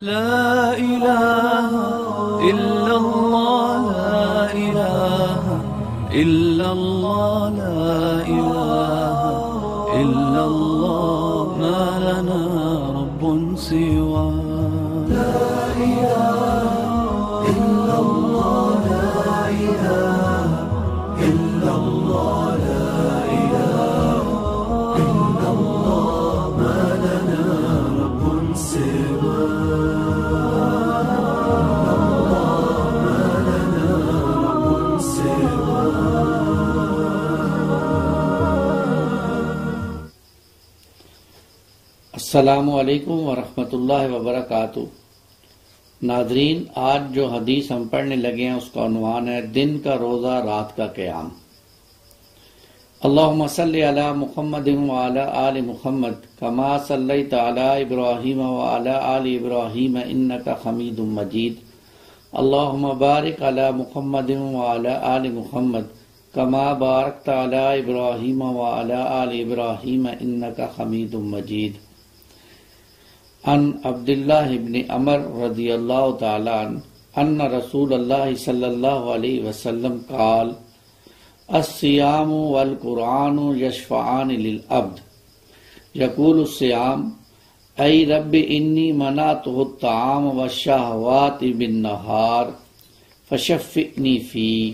لا إله إلا الله لا إله إلا الله لا إله إلا الله ما لنا رب سوى لا إله إلا الله لا إله إلا الله لا إله إلا الله ما لنا رب سوى السلام علیکم ورحمۃ اللہ وبرکاتہ۔ ناظرین، آج جو حدیث ہم پڑھنے لگے ہیں اس کا عنوان ہے دن کا روزہ رات کا قیام۔ اللہم صلی علی محمد وعلی آل محمد کما صلیت علی ابراہیم وعلی آل ابراہیم انک حمید مجید۔ اللہم بارک علی محمد وعلی آل محمد کما بارکت علی ابراہیم وعلی آل ابراہیم انک حمید مجید۔ عن عبداللہ بن عمر رضی اللہ تعالی عنہ ان رسول اللہ صلی اللہ علیہ وسلم قال الصیام والقرآن یشفعان للعبد یقول الصیام ای رب انی منعته الطعام والشہوات بالنہار فشفعنی فیہ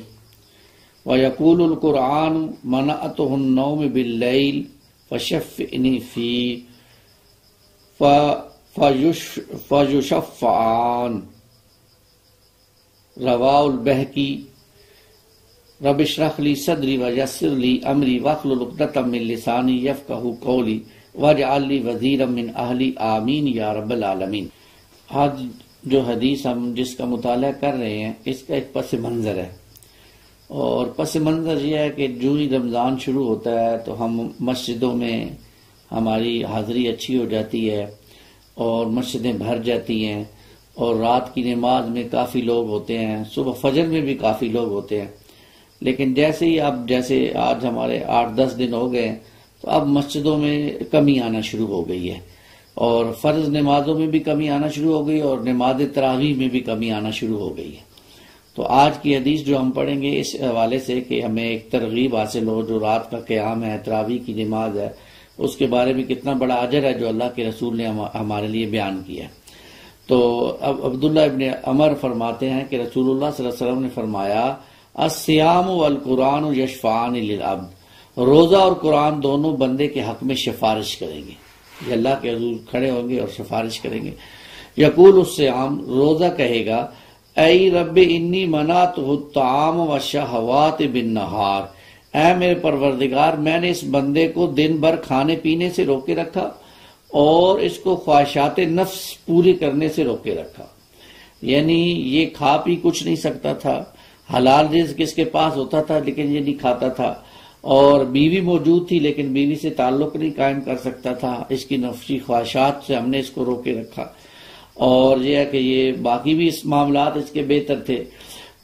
ویقول القرآن منعته النوم باللیل فشفعنی فیہ فیشفعان۔ رواہ البہقی۔ رب اشرح لی صدری ویسر لی امری واحلل عقدۃ من لسانی یفقہوا قولی واجعل لی وزیرا من اہلی آمین یا رب العالمین۔ آج جو حدیث ہم جس کا مطالعہ کر رہے ہیں اس کا ایک پس منظر ہے، اور پس منظر یہ ہے کہ جو ہی رمضان شروع ہوتا ہے تو ہم مسجدوں میں ہماری حاضری اچھی ہو جاتی ہے اور مسجدیں بھر جاتی ہیں، اور رات کی نماز میں کافی لوگ ہوتے ہیں، صبح فجر میں بھی کافی لوگ ہوتے ہیں۔ لیکن جیسے ہی جیسے آج ہمارے 8-10 دن ہو گئے تو اب مسجدوں میں کمی آنا شروع ہو گئی ہے، اور فرض نمازوں میں بھی کمی آنا شروع ہو گئی، اور نماز تراویح میں بھی کمی آنا شروع ہو گئی ہے۔ تو آج کی حدیث جو ہم پڑھیں گے اس حوالے سے کہ ہمیں ایک ترغیب حاصل ہو، جو رات کا قیام ہے، تراویح کی نماز ہے، اس کے بارے میں کتنا بڑا اجر ہے جو اللہ کے رسول نے ہمارے لیے بیان کیا۔ تو اب عبداللہ ابن عمر فرماتے ہیں کہ رسول اللہ صلی اللہ علیہ وسلم نے فرمایا الصیام والقرآن یشفعان للعبد، روزہ اور قرآن دونوں بندے کے حق میں سفارش کریں گے۔ یہ اللہ کے حضور کھڑے ہوں گے اور سفارش کریں گے۔ یقول الصیام، روزہ کہے گا اے رب انی منعته الطعام والشہوات بالنہار، اے میرے پروردگار میں نے اس بندے کو دن بھر کھانے پینے سے روکے رکھا اور اس کو خواہشات نفس پوری کرنے سے روکے رکھا۔ یعنی یہ کھا پی کچھ نہیں سکتا تھا، حلال رزق اس کے پاس ہوتا تھا لیکن یہ نہیں کھاتا تھا، اور بیوی موجود تھی لیکن بیوی سے تعلق نہیں قائم کر سکتا تھا، اس کی نفسی خواہشات سے ہم نے اس کو روکے رکھا، اور یہ ہے کہ یہ باقی بھی اس معاملات اس کے بہتر تھے،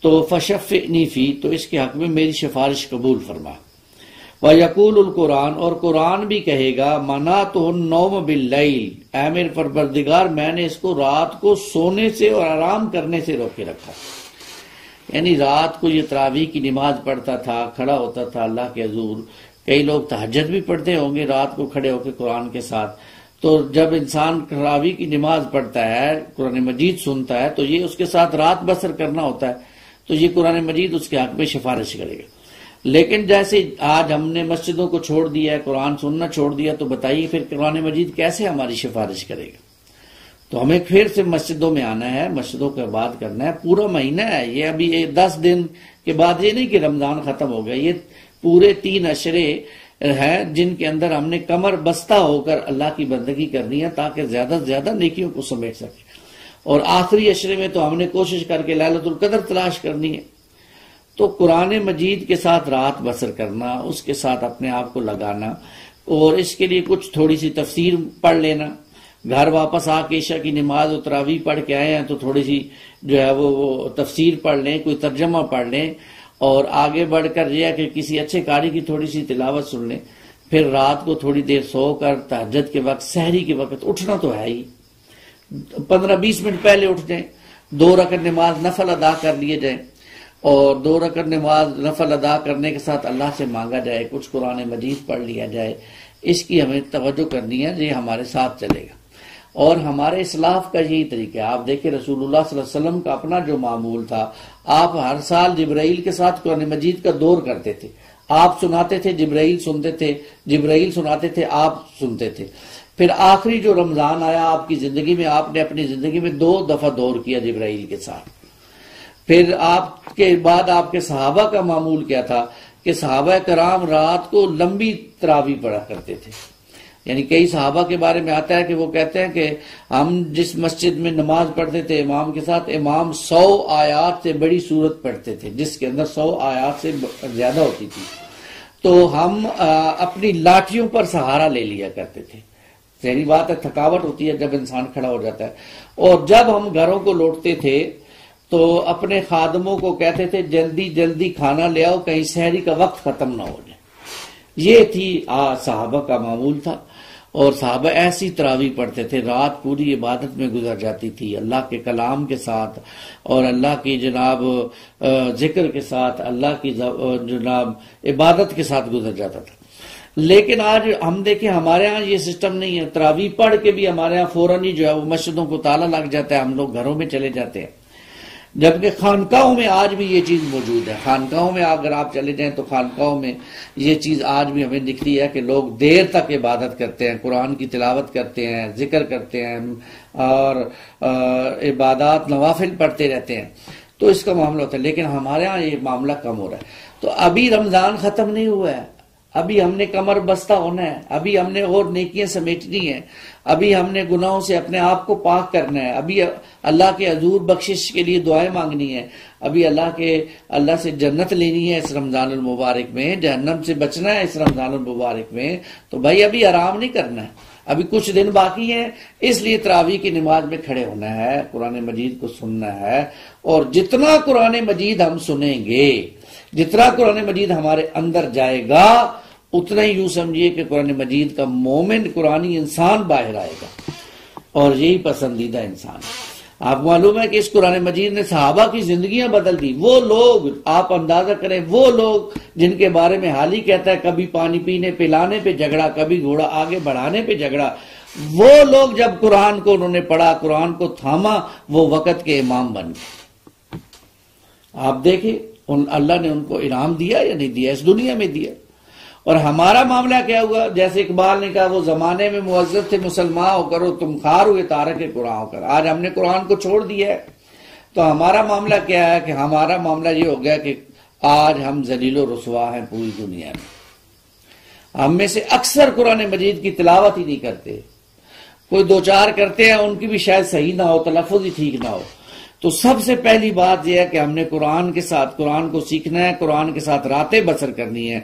تو فشفعنی فی، تو اس کے حق میں میری سفارش قبول فرما۔ وَيَقُولُ القرآن، اور قرآن بھی کہے گا مَنَعْتُهُ النَّوْمَ بِاللَّيْلِ، اے میرے پروردگار میں نے اس کو رات کو سونے سے اور آرام کرنے سے روکے رکھا۔ یعنی رات کو یہ تراویح کی نماز پڑھتا تھا، کھڑا ہوتا تھا اللہ کے حضور۔ کئی لوگ تہجد بھی پڑھتے ہوں گے رات کو کھڑے ہو کے قرآن کے ساتھ۔ تو جب انسان تراویح کی نماز پڑھتا ہے، قرآن مجید سنتا ہے، تو یہ اس کے ساتھ رات بسر کرنا ہوتا ہے، تو یہ قرآن مجید اس کے حق میں سفارش کرے گا۔ لیکن جیسے آج ہم نے مسجدوں کو چھوڑ دیا ہے، قرآن سننا چھوڑ دیا، تو بتائیے پھر قرآن مجید کیسے ہماری سفارش کرے گا؟ تو ہمیں پھر سے مسجدوں میں آنا ہے، مسجدوں کا عبادت کرنا ہے۔ پورا مہینہ ہے یہ، ابھی 10 دن کے بعد یہ نہیں کہ رمضان ختم ہو گیا، یہ پورے 3 عشرے ہیں جن کے اندر ہم نے کمر بستہ ہو کر اللہ کی بندگی کرنی ہے تاکہ زیادہ سے زیادہ نیکیوں کو سمیٹ سکے، اور آخری عشرے میں تو ہم نے کوشش کر کے لیلۃ القدر تلاش کرنی ہے۔ تو قرآن مجید کے ساتھ رات بسر کرنا، اس کے ساتھ اپنے آپ کو لگانا، اور اس کے لیے کچھ تھوڑی سی تفسیر پڑھ لینا۔ گھر واپس آ کے عشاء کی نماز و تراویح پڑھ کے آئے ہیں تو تھوڑی سی جو ہے وہ تفسیر پڑھ لیں، کوئی ترجمہ پڑھ لیں، اور آگے بڑھ کر یہ ہے کہ کسی اچھے قاری کی تھوڑی سی تلاوت سن لیں۔ پھر رات کو تھوڑی دیر سو کر تہجد کے وقت، سحری کے وقت اٹھنا تو ہے ہی، 15-20 منٹ پہلے اٹھ جائیں، 2 رکعت نماز نفل ادا کر لیے جائیں، اور 2 رکعت نماز نفل ادا کرنے کے ساتھ اللہ سے مانگا جائے، کچھ قرآن مجید پڑھ لیا جائے، اس کی ہمیں توجہ کرنی ہے، یہ ہمارے ساتھ چلے گا۔ اور ہمارے اسلاف کا یہی طریقہ ہے۔ آپ دیکھیں رسول اللہ صلی اللہ علیہ وسلم کا اپنا جو معمول تھا، آپ ہر سال جبرائیل کے ساتھ قرآن مجید کا دور کرتے تھے، آپ سناتے تھے، جبرائیل سنتے تھے، جبرائیل سناتے تھے، آپ سنتے تھے۔ پھر آخری جو رمضان آیا آپ کی زندگی میں، آپ نے اپنی زندگی میں 2 دفعہ دور کیا جبرائیل کے ساتھ۔ پھر آپ کے بعد آپ کے صحابہ کا معمول کیا تھا کہ صحابہ کرام رات کو لمبی تراویح پڑھا کرتے تھے۔ یعنی کئی صحابہ کے بارے میں آتا ہے کہ وہ کہتے ہیں کہ ہم جس مسجد میں نماز پڑھتے تھے امام کے ساتھ، امام 100 آیات سے بڑی سورت پڑھتے تھے، جس کے اندر 100 آیات سے زیادہ ہوتی تھی، تو ہم اپنی لاٹھیوں پر سہارا لے لیا کرتے تھے۔ ظاہری بات ہے تھکاوٹ ہوتی ہے جب انسان کھڑا ہو جاتا ہے۔ اور جب ہم گھروں کو لوٹتے تھے تو اپنے خادموں کو کہتے تھے جلدی جلدی کھانا لے آؤ، کہیں سحری کا وقت ختم نہ ہو جائے۔ یہ تھی صحابہ کا معمول تھا، اور صحابہ ایسی تراویح پڑھتے تھے، رات پوری عبادت میں گزر جاتی تھی، اللہ کے کلام کے ساتھ اور اللہ کی جناب ذکر کے ساتھ، اللہ کی جناب عبادت کے ساتھ گزر جاتا تھا۔ لیکن آج ہم دیکھیں ہمارے ہاں یہ سسٹم نہیں ہے، تراویح پڑھ کے بھی ہمارے ہاں فوراً ہی جو ہے وہ مسجدوں کو تالا لگ جاتا ہے، ہم لوگ گھروں میں چلے جاتے ہیں۔ جبکہ خانقاہوں میں آج بھی یہ چیز موجود ہے، خانقاہوں میں اگر آپ چلے جائیں تو خانقاہوں میں یہ چیز آج بھی ہمیں دکھتی ہے کہ لوگ دیر تک عبادت کرتے ہیں، قرآن کی تلاوت کرتے ہیں، ذکر کرتے ہیں اور عبادات نوافل پڑھتے رہتے ہیں، تو اس کا معاملہ ہوتا ہے۔ لیکن ہمارے ہاں یہ معاملہ کم ہو رہا ہے۔ تو ابھی رمضان ختم نہیں ہوا ہے، ابھی ہم نے کمر بستہ ہونا ہے، ابھی ہم نے اور نیکیاں سمیٹنی ہیں، ابھی ہم نے گناہوں سے اپنے آپ کو پاک کرنا ہے، ابھی اللہ کے حضور بخشش کے لیے دعائیں مانگنی ہے، ابھی اللہ سے جنت لینی ہے اس رمضان المبارک میں، جہنم سے بچنا ہے اس رمضان المبارک میں، تو بھائی ابھی آرام نہیں کرنا ہے، ابھی کچھ دن باقی ہیں۔ اس لیے تراویح کی نماز میں کھڑے ہونا ہے، قرآن مجید کو سننا ہے، اور جتنا قرآن مجید ہم سنیں گے، جتنا قرآن مجید ہمارے اندر جائے گا، اتنا ہی یوں سمجھیے کہ قرآن مجید کا مومن قرآنی انسان باہر آئے گا، اور یہی پسندیدہ انسان ہے۔ آپ معلوم ہے کہ اس قرآن مجید نے صحابہ کی زندگیاں بدل دی۔ وہ لوگ، آپ اندازہ کریں، وہ لوگ جن کے بارے میں حال ہی کہتا ہے کبھی پانی پینے پلانے پہ جھگڑا، کبھی گھوڑا آگے بڑھانے پہ جھگڑا، وہ لوگ جب قرآن کو انہوں نے پڑھا، قرآن کو تھاما، وہ وقت کے امام بن گئے۔ آپ دیکھیں اللہ نے ان کو انعام دیا یا نہیں دیا، اس دنیا میں دیا۔ اور ہمارا معاملہ کیا ہوا؟ جیسے اقبال نے کہا، وہ زمانے میں معذب تھے مسلمان ہو کر، تم خار ہوئے تارک قرآن ہو کر۔ آج ہم نے قرآن کو چھوڑ دیا ہے، تو ہمارا معاملہ کیا ہے کہ ہمارا معاملہ یہ ہو گیا کہ آج ہم ذلیل و رسوا ہیں پوری دنیا میں۔ ہم میں سے اکثر قرآن مجید کی تلاوت ہی نہیں کرتے، کوئی 2-4 کرتے ہیں، ان کی بھی شاید صحیح نہ ہو، تلفظ ہی ٹھیک نہ ہو۔ تو سب سے پہلی بات یہ ہے کہ ہم نے قرآن کے ساتھ، قرآن کو سیکھنا ہے، قرآن کے ساتھ راتیں بسر کرنی ہے۔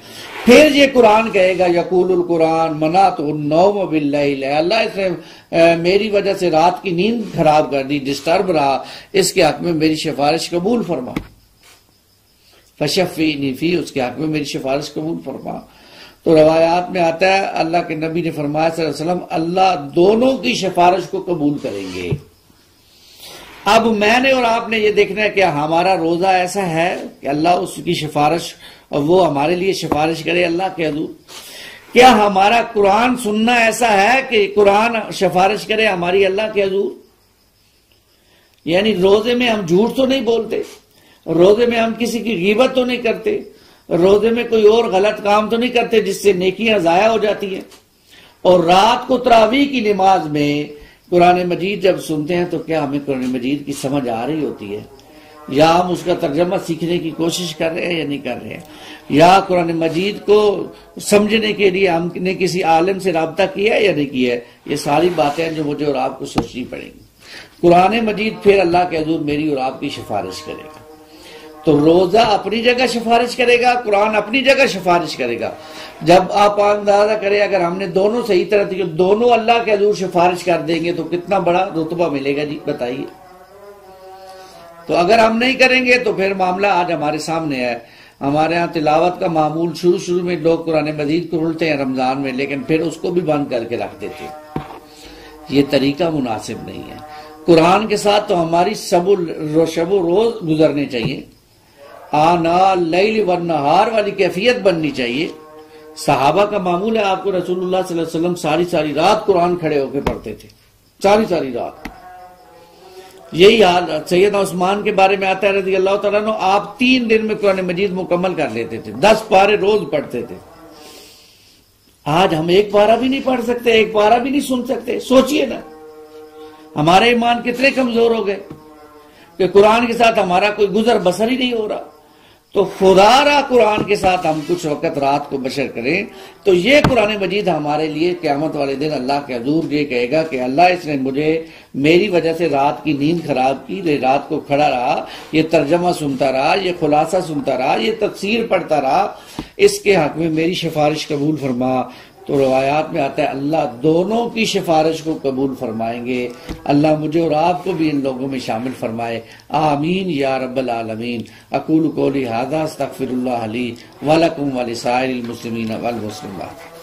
پھر یہ قرآن کہے گا یقول القرآن منعت النوم باللیل، اللہ اس نے میری وجہ سے رات کی نیند خراب کر دی، ڈسٹرب رہا، اس کے حق میں میری سفارش قبول فرما، فشفینی فی، اس کے حق میں میری سفارش قبول فرما۔ تو روایات میں آتا ہے اللہ کے نبی نے فرمایا صلی اللہ علیہ وسلم، اللہ دونوں کی سفارش کو قبول کریں گے۔ اب میں نے اور آپ نے یہ دیکھنا ہے کہ ہمارا روزہ ایسا ہے کہ اللہ اس کی سفارش، اور وہ ہمارے لیے سفارش کرے اللہ کے حضور۔ کیا ہمارا قرآن سننا ایسا ہے کہ قرآن سفارش کرے ہماری اللہ کے حضور؟ یعنی روزے میں ہم جھوٹ تو نہیں بولتے، روزے میں ہم کسی کی غیبت تو نہیں کرتے، روزے میں کوئی اور غلط کام تو نہیں کرتے جس سے نیکیاں ضائع ہو جاتی ہیں، اور رات کو تراویح کی نماز میں قرآن مجید جب سنتے ہیں تو کیا ہمیں قرآن مجید کی سمجھ آ رہی ہوتی ہے، یا ہم اس کا ترجمہ سیکھنے کی کوشش کر رہے ہیں یا نہیں کر رہے ہیں، یا قرآن مجید کو سمجھنے کے لیے ہم نے کسی عالم سے رابطہ کیا ہے یا نہیں کیا ہے؟ یہ ساری باتیں ہیں جو مجھے اور آپ کو سوچنی پڑیں گی۔ قرآن مجید پھر اللہ کے حضور میری اور آپ کی سفارش کرے گا۔ تو روزہ اپنی جگہ سفارش کرے گا، قرآن اپنی جگہ سفارش کرے گا۔ جب آپ اندازہ کریں اگر ہم نے دونوں صحیح طرح سے دونوں اللہ کے حضور سفارش کر دیں گے تو کتنا بڑا رتبہ ملے گا جی، بتائیے۔ تو اگر ہم نہیں کریں گے تو پھر معاملہ آج ہمارے سامنے ہے۔ ہمارے ہاں تلاوت کا معمول شروع میں لوگ قرآن مجید کو کھولتے ہیں رمضان میں، لیکن پھر اس کو بھی بند کر کے رکھ دیتے ہیں۔ یہ طریقہ مناسب نہیں ہے۔ قرآن کے ساتھ تو ہماری شب و روز گزرنے چاہیے، آنا اللیل والنہار والی کیفیت بننی چاہیے۔ صحابہ کا معمول ہے، آپ کو رسول اللہ صلی اللہ علیہ وسلم ساری رات قرآن کھڑے ہو کے پڑھتے تھے، ساری رات۔ یہی حال سیدنا عثمان کے بارے میں آتا ہے رضی اللہ تعالیٰ عنہ، آپ 3 دن میں قرآن مجید مکمل کر لیتے تھے، 10 پارے روز پڑھتے تھے۔ آج ہم 1 پارہ بھی نہیں پڑھ سکتے، 1 پارہ بھی نہیں سن سکتے۔ سوچئے نا ہمارے ایمان کتنے کمزور ہو گئے کہ قرآن کے ساتھ ہمارا کوئی گزر بسر ہی نہیں ہو رہا۔ تو خدا را قرآن کے ساتھ ہم کچھ وقت رات کو بشر کریں تو یہ قرآن مجید ہمارے لیے قیامت والے دن اللہ کے حضور یہ کہے گا کہ اللہ اس نے مجھے میری وجہ سے رات کی نیند خراب کی، رات کو کھڑا رہا، یہ ترجمہ سنتا رہا، یہ خلاصہ سنتا رہا، یہ تفسیر پڑھتا رہا، اس کے حق میں میری سفارش قبول فرما۔ تو روایات میں آتا ہے اللہ دونوں کی سفارش کو قبول فرمائیں گے۔ اللہ مجھے اور آپ کو بھی ان لوگوں میں شامل فرمائے، آمین یا رب العالمین۔ اقول قولی ھذا استغفر اللہ لی ولکم ولسائر المسلمین والمسلمات۔